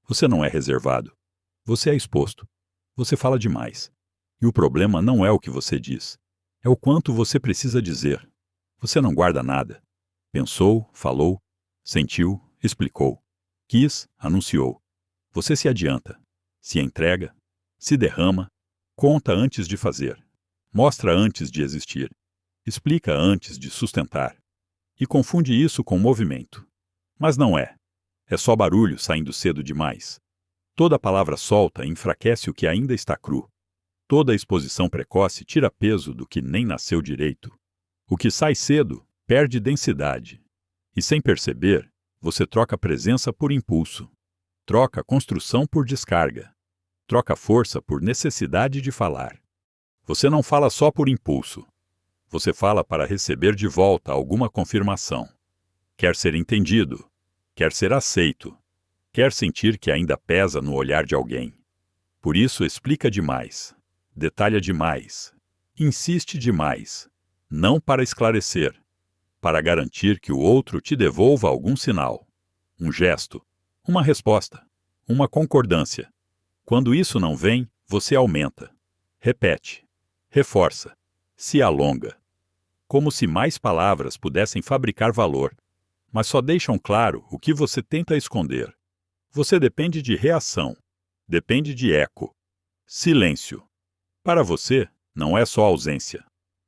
Você não é reservado. Você é exposto. Você fala demais. E o problema não é o que você diz. É o quanto você precisa dizer. Você não guarda nada. Pensou, falou, sentiu, explicou. Quis, anunciou. Você se adianta. Se entrega. Se derrama. Conta antes de fazer. Mostra antes de existir. Explica antes de sustentar. E confunde isso com movimento. Mas não é. É só barulho saindo cedo demais. Toda palavra solta enfraquece o que ainda está cru. Toda exposição precoce tira peso do que nem nasceu direito. O que sai cedo perde densidade. E sem perceber, você troca presença por impulso. Troca construção por descarga. Troca força por necessidade de falar. Você não fala só por impulso. Você fala para receber de volta alguma confirmação. Quer ser entendido. Quer ser aceito. Quer sentir que ainda pesa no olhar de alguém. Por isso explica demais. Detalha demais. Insiste demais. Não para esclarecer. Para garantir que o outro te devolva algum sinal. Um gesto. Uma resposta. Uma concordância. Quando isso não vem, você aumenta. Repete. Reforça. Se alonga. Como se mais palavras pudessem fabricar valor, mas só deixam claro o que você tenta esconder. Você depende de reação. Depende de eco. Silêncio. Para você, não é só ausência.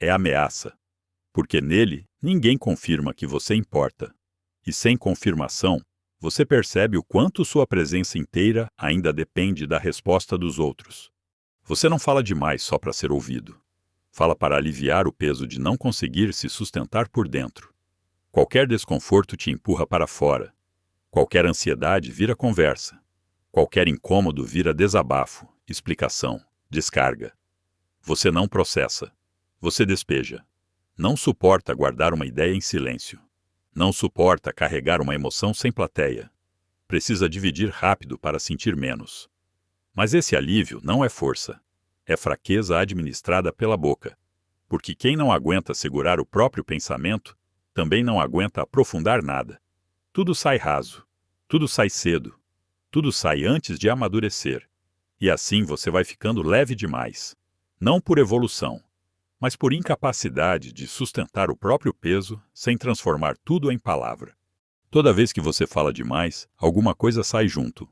É ameaça. Porque nele, ninguém confirma que você importa. E sem confirmação, você percebe o quanto sua presença inteira ainda depende da resposta dos outros. Você não fala demais só para ser ouvido. Fala para aliviar o peso de não conseguir se sustentar por dentro. Qualquer desconforto te empurra para fora. Qualquer ansiedade vira conversa. Qualquer incômodo vira desabafo, explicação, descarga. Você não processa. Você despeja. Não suporta guardar uma ideia em silêncio. Não suporta carregar uma emoção sem plateia. Precisa dividir rápido para sentir menos. Mas esse alívio não é força. É fraqueza administrada pela boca. Porque quem não aguenta segurar o próprio pensamento, também não aguenta aprofundar nada. Tudo sai raso. Tudo sai cedo. Tudo sai antes de amadurecer. E assim você vai ficando leve demais. Não por evolução, mas por incapacidade de sustentar o próprio peso sem transformar tudo em palavra. Toda vez que você fala demais, alguma coisa sai junto.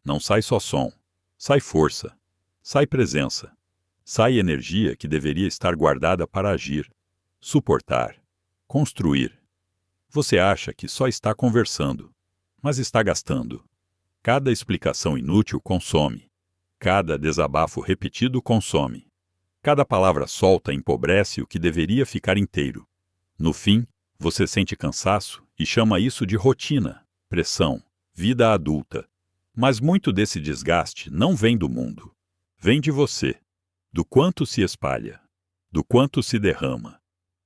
Não sai só som. Sai força. Sai presença. Sai energia que deveria estar guardada para agir, suportar, construir. Você acha que só está conversando, mas está gastando. Cada explicação inútil consome. Cada desabafo repetido consome. Cada palavra solta empobrece o que deveria ficar inteiro. No fim, você sente cansaço e chama isso de rotina, pressão, vida adulta. Mas muito desse desgaste não vem do mundo. Vem de você. Do quanto se espalha. Do quanto se derrama.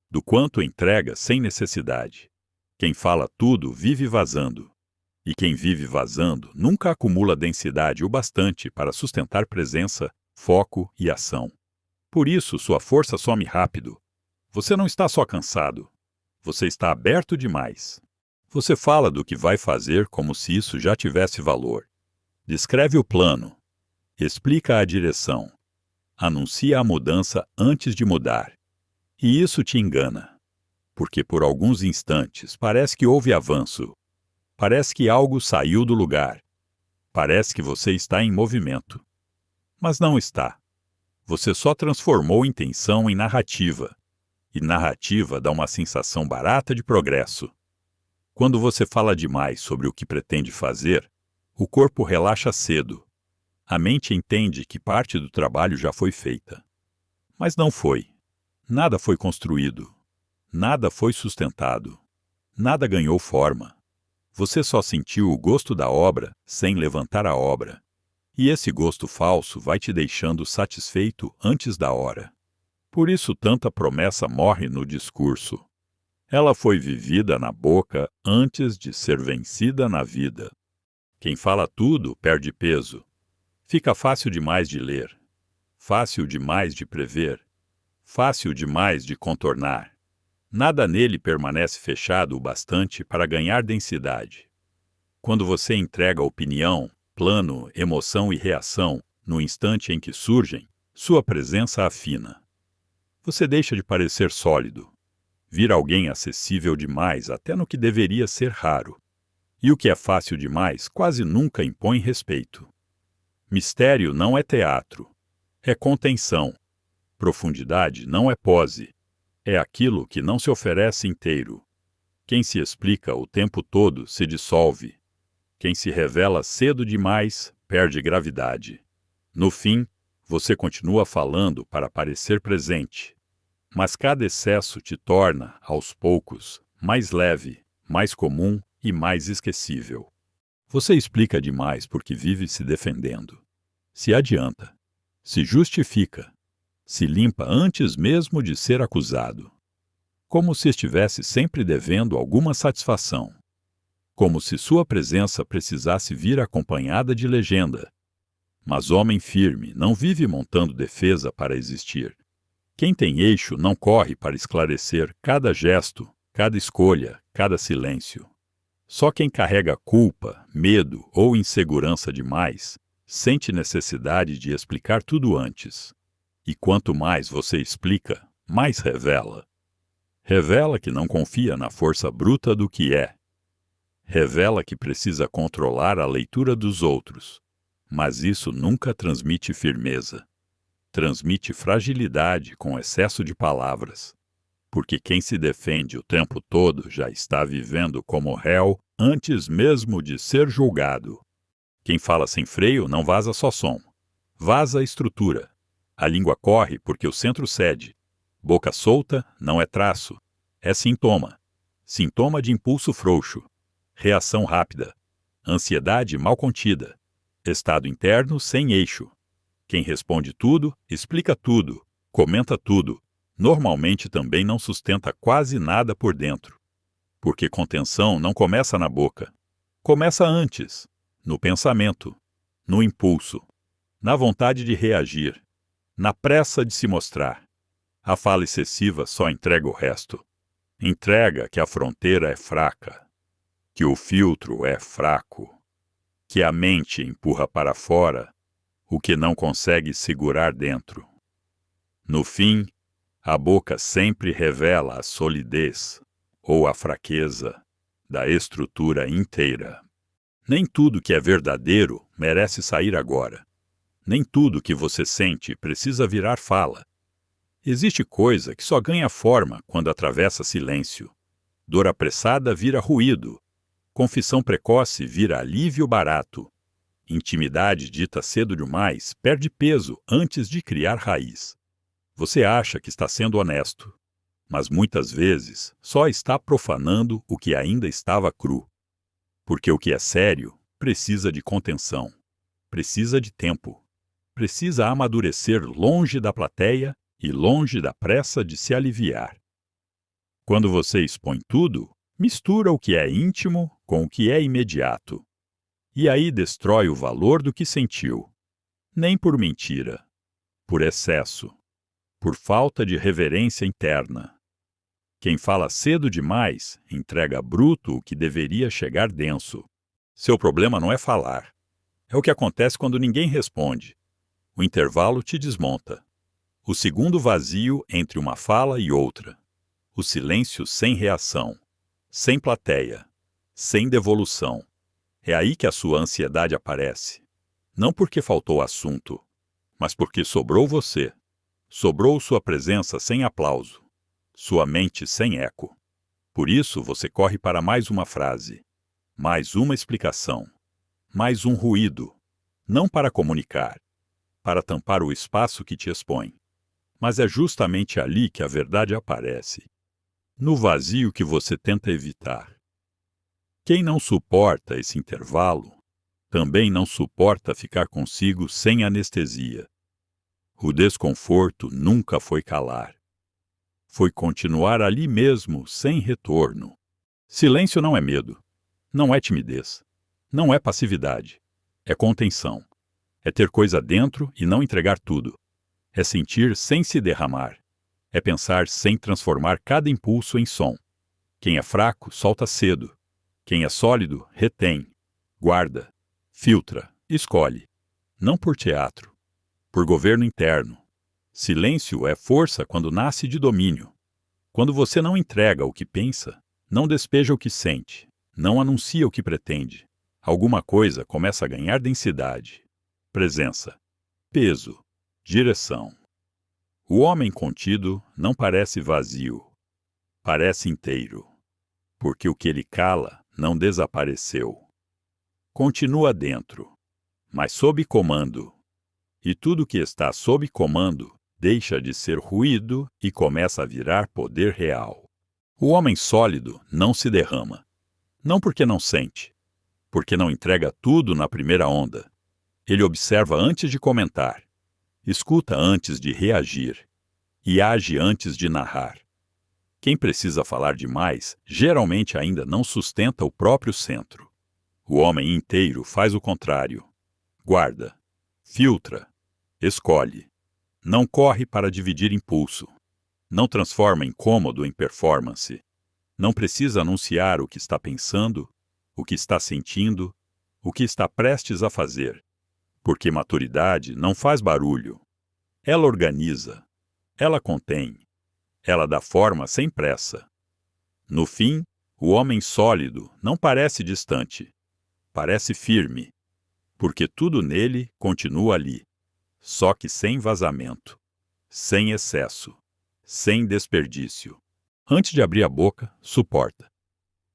Do quanto entrega sem necessidade. Quem fala tudo vive vazando. E quem vive vazando nunca acumula densidade o bastante para sustentar presença, foco e ação. Por isso, sua força some rápido. Você não está só cansado. Você está aberto demais. Você fala do que vai fazer como se isso já tivesse valor. Descreve o plano. Explica a direção. Anuncia a mudança antes de mudar. E isso te engana. Porque por alguns instantes parece que houve avanço. Parece que algo saiu do lugar. Parece que você está em movimento. Mas não está. Você só transformou intenção em narrativa. E narrativa dá uma sensação barata de progresso. Quando você fala demais sobre o que pretende fazer, o corpo relaxa cedo. A mente entende que parte do trabalho já foi feita. Mas não foi. Nada foi construído. Nada foi sustentado. Nada ganhou forma. Você só sentiu o gosto da obra sem levantar a obra. E esse gosto falso vai te deixando satisfeito antes da hora. Por isso tanta promessa morre no discurso. Ela foi vivida na boca antes de ser vencida na vida. Quem fala tudo perde peso. Fica fácil demais de ler. Fácil demais de prever. Fácil demais de contornar. Nada nele permanece fechado o bastante para ganhar densidade. Quando você entrega opinião, plano, emoção e reação, no instante em que surgem, sua presença afina. Você deixa de parecer sólido, vira alguém acessível demais até no que deveria ser raro. E o que é fácil demais quase nunca impõe respeito. Mistério não é teatro, é contenção. Profundidade não é pose, é aquilo que não se oferece inteiro. Quem se explica o tempo todo se dissolve. Quem se revela cedo demais perde gravidade. No fim, você continua falando para parecer presente. Mas cada excesso te torna, aos poucos, mais leve, mais comum e mais esquecível. Você explica demais porque vive se defendendo. Se adianta. Se justifica. Se limpa antes mesmo de ser acusado. Como se estivesse sempre devendo alguma satisfação. Como se sua presença precisasse vir acompanhada de legenda. Mas homem firme não vive montando defesa para existir. Quem tem eixo não corre para esclarecer cada gesto, cada escolha, cada silêncio. Só quem carrega culpa, medo ou insegurança demais sente necessidade de explicar tudo antes. E quanto mais você explica, mais revela. Revela que não confia na força bruta do que é. Revela que precisa controlar a leitura dos outros. Mas isso nunca transmite firmeza. Transmite fragilidade com excesso de palavras. Porque quem se defende o tempo todo já está vivendo como réu antes mesmo de ser julgado. Quem fala sem freio não vaza só som. Vaza a estrutura. A língua corre porque o centro cede. Boca solta não é traço. É sintoma. Sintoma de impulso frouxo. Reação rápida. Ansiedade mal contida. Estado interno sem eixo. Quem responde tudo, explica tudo, comenta tudo. Normalmente também não sustenta quase nada por dentro. Porque contenção não começa na boca. Começa antes, no pensamento, no impulso, na vontade de reagir, na pressa de se mostrar. A fala excessiva só entrega o resto. Entrega que a fronteira é fraca, que o filtro é fraco, que a mente empurra para fora o que não consegue segurar dentro. No fim, a boca sempre revela a solidez ou a fraqueza da estrutura inteira. Nem tudo que é verdadeiro merece sair agora. Nem tudo que você sente precisa virar fala. Existe coisa que só ganha forma quando atravessa silêncio. Dor apressada vira ruído. Confissão precoce vira alívio barato. Intimidade dita cedo demais perde peso antes de criar raiz. Você acha que está sendo honesto, mas muitas vezes só está profanando o que ainda estava cru. Porque o que é sério precisa de contenção, precisa de tempo, precisa amadurecer longe da plateia e longe da pressa de se aliviar. Quando você expõe tudo, mistura o que é íntimo com o que é imediato. E aí destrói o valor do que sentiu. Nem por mentira, por excesso, por falta de reverência interna. Quem fala cedo demais entrega bruto o que deveria chegar denso. Seu problema não é falar. É o que acontece quando ninguém responde. O intervalo te desmonta. O segundo vazio entre uma fala e outra. O silêncio sem reação, sem plateia, sem devolução. É aí que a sua ansiedade aparece. Não porque faltou assunto, mas porque sobrou você. Sobrou sua presença sem aplauso, sua mente sem eco. Por isso você corre para mais uma frase, mais uma explicação, mais um ruído. Não para comunicar, para tampar o espaço que te expõe. Mas é justamente ali que a verdade aparece. No vazio que você tenta evitar. Quem não suporta esse intervalo, também não suporta ficar consigo sem anestesia. O desconforto nunca foi calar. Foi continuar ali mesmo, sem retorno. Silêncio não é medo, não é timidez, não é passividade, é contenção. É ter coisa dentro e não entregar tudo. É sentir sem se derramar. É pensar sem transformar cada impulso em som. Quem é fraco, solta cedo. Quem é sólido, retém, guarda, filtra. Escolhe. Não por teatro. Por governo interno. Silêncio é força quando nasce de domínio. Quando você não entrega o que pensa, não despeja o que sente, não anuncia o que pretende, alguma coisa começa a ganhar densidade, presença, peso, direção. O homem contido não parece vazio, parece inteiro, porque o que ele cala não desapareceu. Continua dentro, mas sob comando. E tudo que está sob comando deixa de ser ruído e começa a virar poder real. O homem sólido não se derrama. Não porque não sente, porque não entrega tudo na primeira onda. Ele observa antes de comentar, escuta antes de reagir e age antes de narrar. Quem precisa falar demais geralmente ainda não sustenta o próprio centro. O homem inteiro faz o contrário. Guarda, filtra, escolhe. Não corre para dividir impulso. Não transforma incômodo em performance. Não precisa anunciar o que está pensando, o que está sentindo, o que está prestes a fazer. Porque maturidade não faz barulho. Ela organiza. Ela contém. Ela dá forma sem pressa. No fim, o homem sólido não parece distante. Parece firme. Porque tudo nele continua ali. Só que sem vazamento, sem excesso, sem desperdício. Antes de abrir a boca, suporta.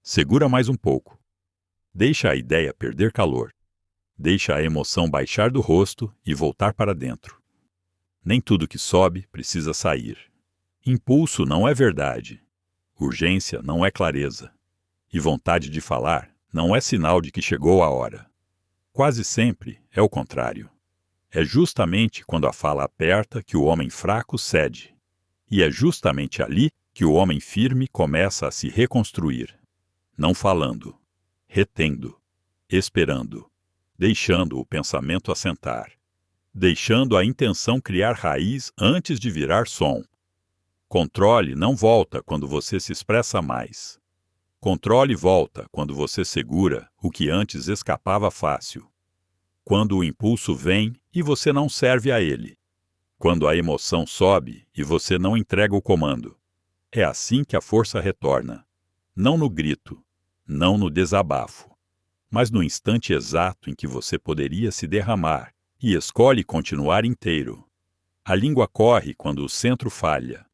Segura mais um pouco. Deixa a ideia perder calor. Deixa a emoção baixar do rosto e voltar para dentro. Nem tudo que sobe precisa sair. Impulso não é verdade. Urgência não é clareza. E vontade de falar não é sinal de que chegou a hora. Quase sempre é o contrário. É justamente quando a fala aperta que o homem fraco cede. E é justamente ali que o homem firme começa a se reconstruir. Não falando, retendo, esperando, deixando o pensamento assentar, deixando a intenção criar raiz antes de virar som. Controle não volta quando você se expressa mais. Controle volta quando você segura o que antes escapava fácil. Quando o impulso vem e você não serve a ele. Quando a emoção sobe e você não entrega o comando. É assim que a força retorna. Não no grito, não no desabafo, mas no instante exato em que você poderia se derramar e escolhe continuar inteiro. A língua corre quando o centro falha.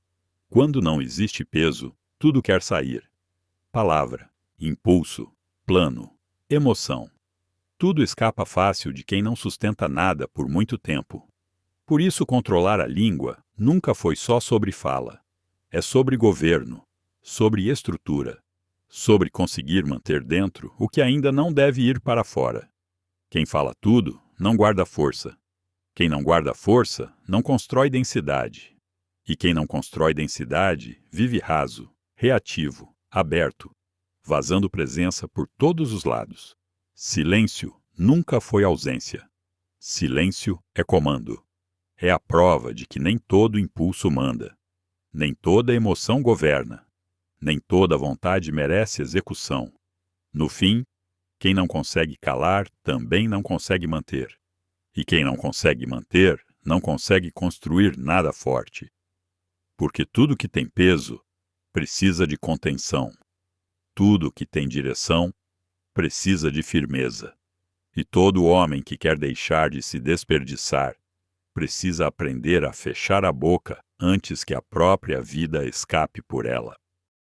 Quando não existe peso, tudo quer sair. Palavra, impulso, plano, emoção. Tudo escapa fácil de quem não sustenta nada por muito tempo. Por isso, controlar a língua nunca foi só sobre fala. É sobre governo, sobre estrutura, sobre conseguir manter dentro o que ainda não deve ir para fora. Quem fala tudo não guarda força. Quem não guarda força não constrói densidade. E quem não constrói densidade vive raso, reativo, aberto, vazando presença por todos os lados. Silêncio nunca foi ausência. Silêncio é comando. É a prova de que nem todo impulso manda. Nem toda emoção governa. Nem toda vontade merece execução. No fim, quem não consegue calar também não consegue manter. E quem não consegue manter não consegue construir nada forte. Porque tudo que tem peso precisa de contenção. Tudo que tem direção precisa de firmeza. E todo homem que quer deixar de se desperdiçar precisa aprender a fechar a boca antes que a própria vida escape por ela.